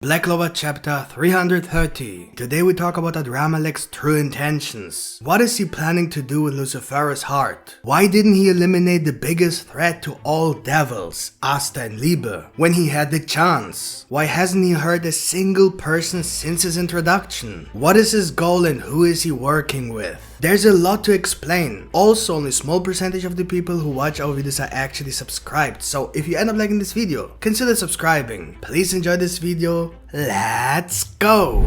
Black Clover Chapter 330. Today we talk about Adrammelech's true intentions. What is he planning to do with Lucifero's heart? Why didn't he eliminate the biggest threat to all devils, Asta and Liebe, when he had the chance? Why hasn't he hurt a single person since his introduction? What is his goal and who is he working with? There's a lot to explain. Also, only a small percentage of the people who watch our videos are actually subscribed, so if you end up liking this video, consider subscribing. Please enjoy this video. Let's go!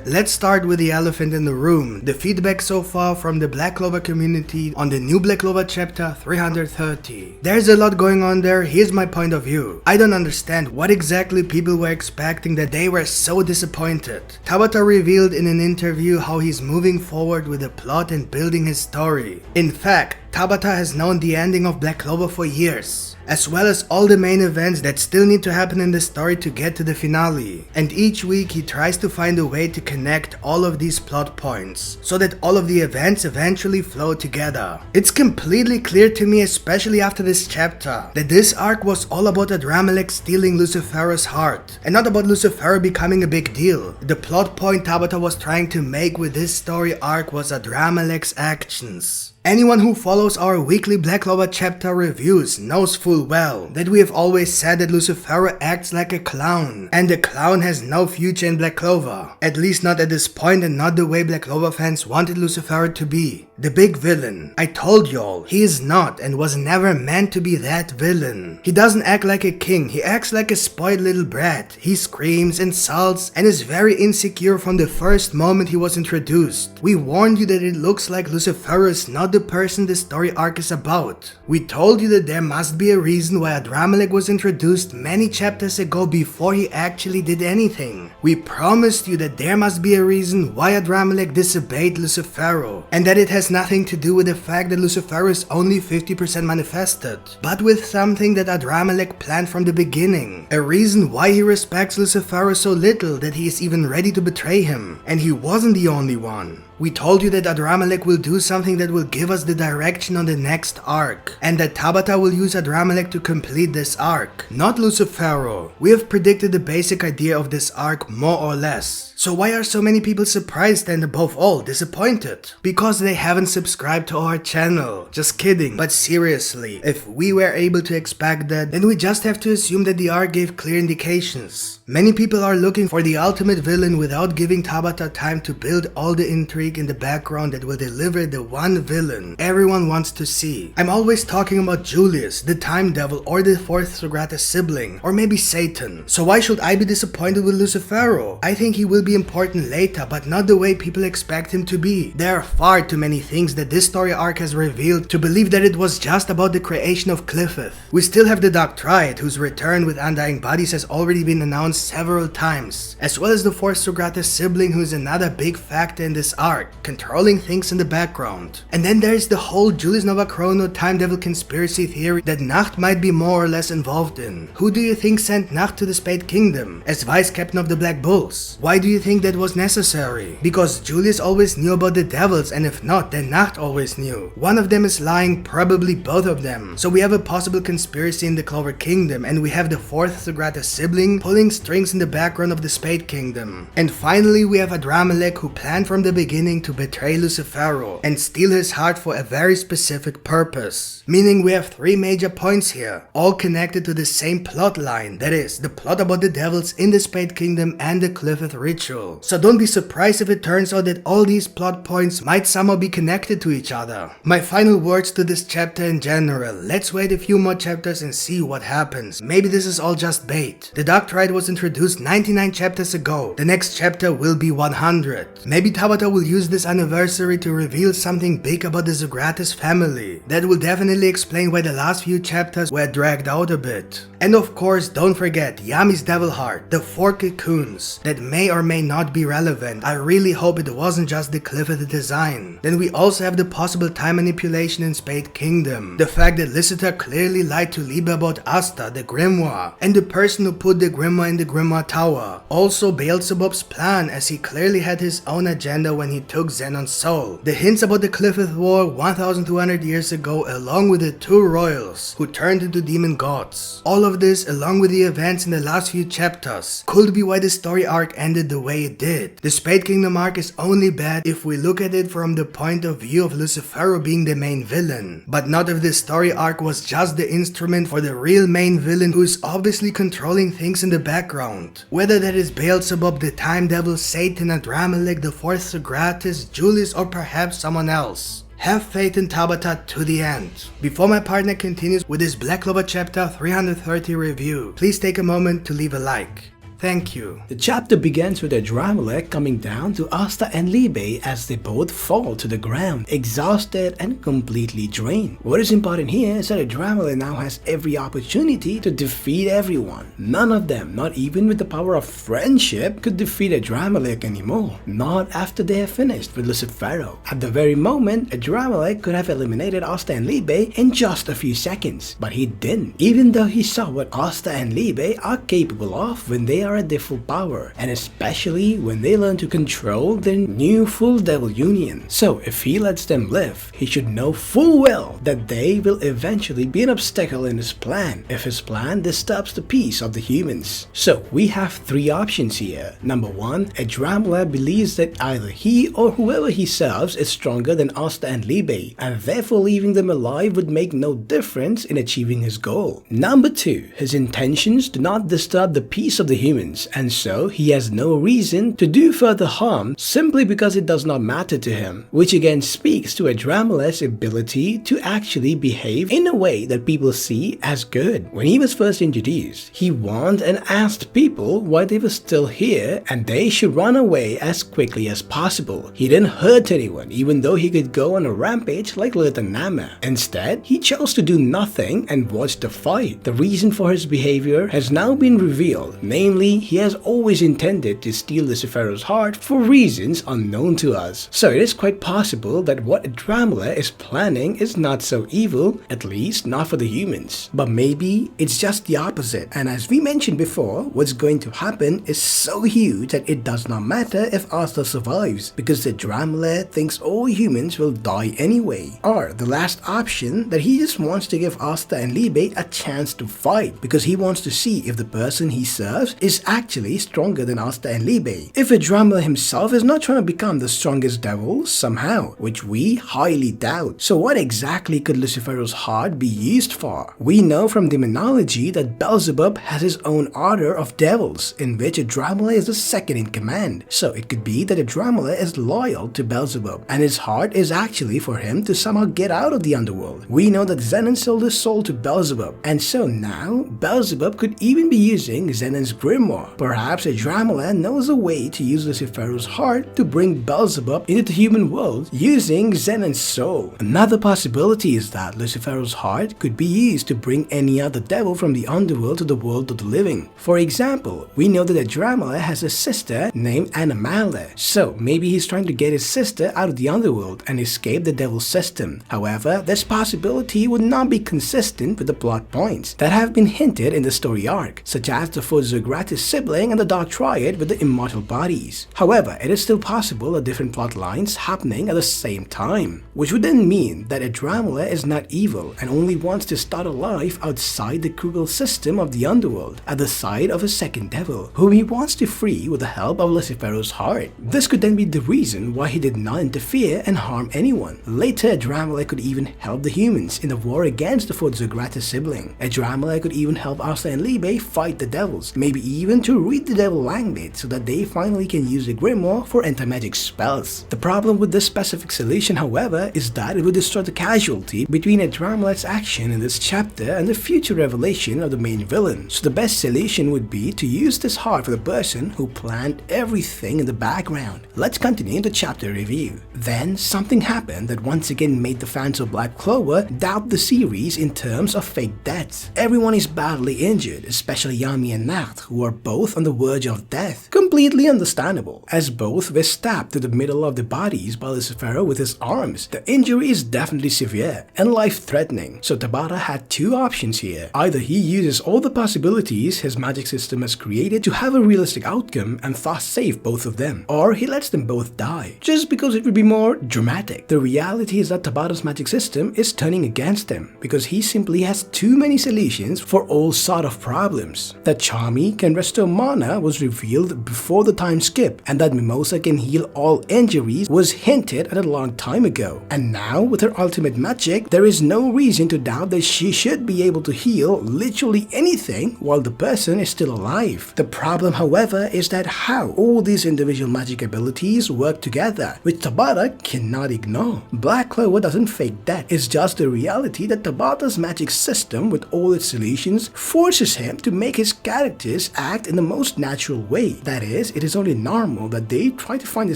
Let's start with the elephant in the room, the feedback so far from the Black Clover community on the new Black Clover Chapter 330. There's a lot going on there. Here's my point of view. I don't understand what exactly people were expecting that they were so disappointed. Tabata revealed in an interview how he's moving forward with the plot and building his story. In fact, Tabata has known the ending of Black Clover for years, as well as all the main events that still need to happen in the story to get to the finale. And each week he tries to find a way to connect all of these plot points, so that all of the events eventually flow together. It's completely clear to me, especially after this chapter, that this arc was all about Adrammelech stealing Lucifero's heart, and not about Lucifero becoming a big deal. The plot point Tabata was trying to make with this story arc was Adrammelech's actions. Anyone who follows our weekly Black Clover chapter reviews knows full well that we have always said that Lucifero acts like a clown, and a clown has no future in Black Clover. At least not at this point, and not the way Black Clover fans wanted Lucifero to be. The big villain. I told y'all, he is not and was never meant to be that villain. He doesn't act like a king, he acts like a spoiled little brat. He screams, insults, and is very insecure from the first moment he was introduced. We warned you that it looks like Lucifero is not the person the story arc is about. We told you that there must be a reason why Adrammelech was introduced many chapters ago before he actually did anything. We promised you that there must be a reason why Adrammelech disobeyed Lucifero, and that it has nothing to do with the fact that Lucifero is only 50% manifested, but with something that Adrammelech planned from the beginning. A reason why he respects Lucifero so little that he is even ready to betray him. And he wasn't the only one. We told you that Adrammelech will do something that will give us the direction on the next arc, and that Tabata will use Adrammelech to complete this arc, not Lucifero. We have predicted the basic idea of this arc more or less. So why are so many people surprised and above all disappointed? Because they haven't subscribed to our channel. Just kidding, but seriously, if we were able to expect that, then we just have to assume that the arc gave clear indications. Many people are looking for the ultimate villain without giving Tabata time to build all the intrigue in the background that will deliver the one villain everyone wants to see. I'm always talking about Julius, the time devil, or the fourth Zogratis sibling, or maybe Satan. So why should I be disappointed with Lucifero? I think he will be important later, but not the way people expect him to be. There are far too many things that this story arc has revealed to believe that it was just about the creation of Clifford. We still have the Dark Triad, whose return with undying bodies has already been announced several times, as well as the fourth Zogratis sibling, who is another big factor in this arc, controlling things in the background. And then there's the whole Julius Novachrono time devil conspiracy theory that Nacht might be more or less involved in. Who do you think sent Nacht to the Spade Kingdom as vice captain of the Black Bulls? Why do you think that was necessary? Because Julius always knew about the devils, and if not, then Nacht always knew. One of them is lying, probably both of them. So we have a possible conspiracy in the Clover Kingdom, and we have the fourth Zogratis sibling pulling strings in the background of the Spade Kingdom. And finally we have Adrammelech, who planned from the beginning to betray Lucifero and steal his heart for a very specific purpose. Meaning we have three major points here, all connected to the same plot line, that is, the plot about the devils in the Spade Kingdom and the Clifford ritual. So don't be surprised if it turns out that all these plot points might somehow be connected to each other. My final words to this chapter in general: let's wait a few more chapters and see what happens. Maybe this is all just bait. The Dark Triad was introduced 99 chapters ago. The next chapter will be 100. Maybe Tabata will use this anniversary to reveal something big about the Zogratis family. That will definitely explain why the last few chapters were dragged out a bit. And of course, don't forget Yami's Devil Heart, the 4 cocoons, that may or may not be relevant. I really hope it wasn't just the Clifford design. Then we also have the possible time manipulation in Spade Kingdom, the fact that Lycitter clearly lied to Liebe about Asta, the grimoire, and the person who put the grimoire in the grimoire tower. Also Beelzebub's plan, as he clearly had his own agenda when he took Xenon's soul. The hints about the Cliffith War 1200 years ago, along with the two royals who turned into demon gods. All of this, along with the events in the last few chapters, could be why the story arc ended the way it did. The Spade Kingdom arc is only bad if we look at it from the point of view of Lucifero being the main villain, but not if the story arc was just the instrument for the real main villain who is obviously controlling things in the background. Whether that is Beelzebub, the Time Devil, Satan, Adrammelech, the fourth Zogratis, Julius, or perhaps someone else. Have faith in Tabata to the end. Before my partner continues with his Black Clover Chapter 330 review, please take a moment to leave a like. Thank you. The chapter begins with Adrammelech coming down to Asta and Liebe as they both fall to the ground, exhausted and completely drained. What is important here is that Adrammelech now has every opportunity to defeat everyone. None of them, not even with the power of friendship, could defeat Adrammelech anymore. Not after they have finished with Lucifero. At the very moment, Adrammelech could have eliminated Asta and Liebe in just a few seconds, but he didn't, even though he saw what Asta and Liebe are capable of when they are at their full power, and especially when they learn to control their new full devil union. So if he lets them live, he should know full well that they will eventually be an obstacle in his plan if his plan disturbs the peace of the humans. So we have three options here. Number one, Adrammelech believes that either he or whoever he serves is stronger than Asta and Liebe, and therefore leaving them alive would make no difference in achieving his goal. Number two, his intentions do not disturb the peace of the humans, and so he has no reason to do further harm simply because it does not matter to him, which again speaks to Adrammelech's ability to actually behave in a way that people see as good. When he was first introduced, he warned and asked people why they were still here and they should run away as quickly as possible. He didn't hurt anyone, even though he could go on a rampage like Little Nama. Instead, he chose to do nothing and watch the fight. The reason for his behavior has now been revealed, namely, he has always intended to steal Lucifero's heart for reasons unknown to us. So it is quite possible that what Adrammelech is planning is not so evil, at least not for the humans. But maybe it's just the opposite, and as we mentioned before, what's going to happen is so huge that it does not matter if Asta survives, because Adrammelech thinks all humans will die anyway. Or the last option, that he just wants to give Asta and Liebe a chance to fight, because he wants to see if the person he serves is actually stronger than Asta and Liebe. If Adrammelech himself is not trying to become the strongest devil somehow, which we highly doubt. So what exactly could Lucifero's heart be used for? We know from demonology that Beelzebub has his own order of devils, in which Adrammelech is the second in command. So it could be that Adrammelech is loyal to Beelzebub, and his heart is actually for him to somehow get out of the underworld. We know that Xenon sold his soul to Beelzebub, and so now Beelzebub could even be using Xenon's grimoire. Perhaps Adrammelech knows a way to use Lucifero's heart to bring Beelzebub into the human world using Xenon's soul. Another possibility is that Lucifero's heart could be used to bring any other devil from the underworld to the world of the living. For example, we know that Adrammelech has a sister named Adrammelech, so maybe he's trying to get his sister out of the underworld and escape the devil's system. However, this possibility would not be consistent with the plot points that have been hinted in the story arc, such as the fourth Zogratis sibling and the Dark Triad with the immortal bodies. However, it is still possible that different plot lines happening at the same time, which would then mean that Adrammelech is not evil and only wants to start a life outside the cruel system of the underworld, at the side of a second devil, whom he wants to free with the help of Lucifero's heart. This could then be the reason why he did not interfere and harm anyone. Later, Adrammelech could even help the humans in the war against the fourth Zogratis sibling. Adrammelech could even help Asta and Liebe fight the devils, maybe even to read the devil language so that they finally can use a grimoire for anti-magic spells. The problem with this specific solution, however, is that it would destroy the casualty between Adrammelech's action in this chapter and the future revelation of the main villain. So the best solution would be to use this heart for the person who planned everything in the background. Let's continue the chapter review. Then something happened that once again made the fans of Black Clover doubt the series in terms of fake deaths. Everyone is badly injured, especially Yami and Nacht, who are were both on the verge of death. Completely understandable, as both were stabbed to the middle of the bodies by Lucifero with his arms. The injury is definitely severe and life-threatening, so Tabata had two options here. Either he uses all the possibilities his magic system has created to have a realistic outcome and thus save both of them, or he lets them both die, just because it would be more dramatic. The reality is that Tabata's magic system is turning against him, because he simply has too many solutions for all sort of problems. That Charmy can restore mana was revealed before the time skip, and that Mimosa can heal all injuries was hinted at a long time ago. And now, with her ultimate magic, there is no reason to doubt that she should be able to heal literally anything while the person is still alive. The problem, however, is that how all these individual magic abilities work together, which Tabata cannot ignore. Black Clover doesn't fake death, it's just the reality that Tabata's magic system with all its solutions forces him to make his characters act in the most natural way. That is, it is only normal that they try to find a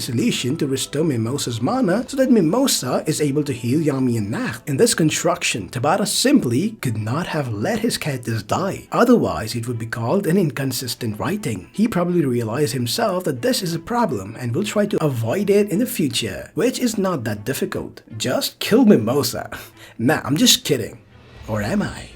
solution to restore Mimosa's mana so that Mimosa is able to heal Yami and Nacht. In this construction, Tabata simply could not have let his characters die. Otherwise, it would be called an inconsistent writing. He probably realized himself that this is a problem and will try to avoid it in the future, which is not that difficult. Just kill Mimosa. Nah, I'm just kidding. Or am I?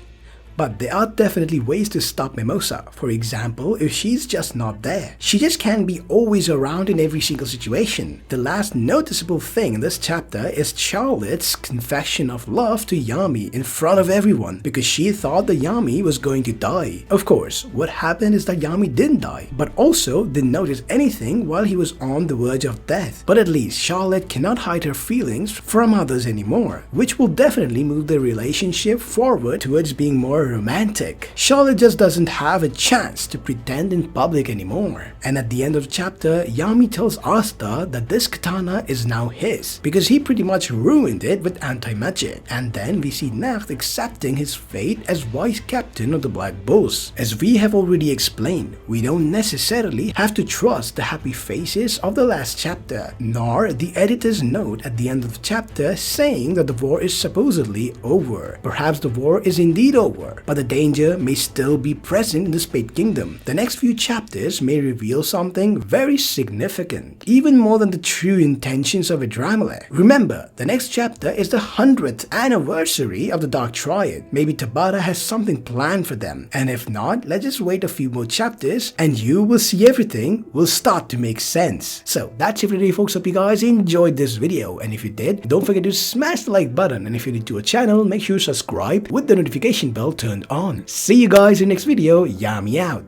But there are definitely ways to stop Mimosa. For example, if she's just not there. She just can't be always around in every single situation. The last noticeable thing in this chapter is Charlotte's confession of love to Yami in front of everyone because she thought that Yami was going to die. Of course, what happened is that Yami didn't die, but also didn't notice anything while he was on the verge of death. But at least Charlotte cannot hide her feelings from others anymore, which will definitely move the relationship forward towards being more romantic. Charlotte just doesn't have a chance to pretend in public anymore. And at the end of the chapter, Yami tells Asta that this katana is now his because he pretty much ruined it with anti-magic. And then we see Nacht accepting his fate as vice captain of the Black Bulls. As we have already explained, we don't necessarily have to trust the happy faces of the last chapter, nor the editor's note at the end of the chapter saying that the war is supposedly over. Perhaps the war is indeed over, but the danger may still be present in the Spade Kingdom. The next few chapters may reveal something very significant, even more than the true intentions of Adrammelech. Remember, the next chapter is the 100th anniversary of the Dark Triad. Maybe Tabata has something planned for them, and if not, let's just wait a few more chapters and you will see everything will start to make sense. So that's it for today, folks. Hope you guys enjoyed this video, and if you did, don't forget to smash the like button, and if you're new to our channel, make sure you subscribe with the notification bell turned on. See you guys in the next video. Yami out.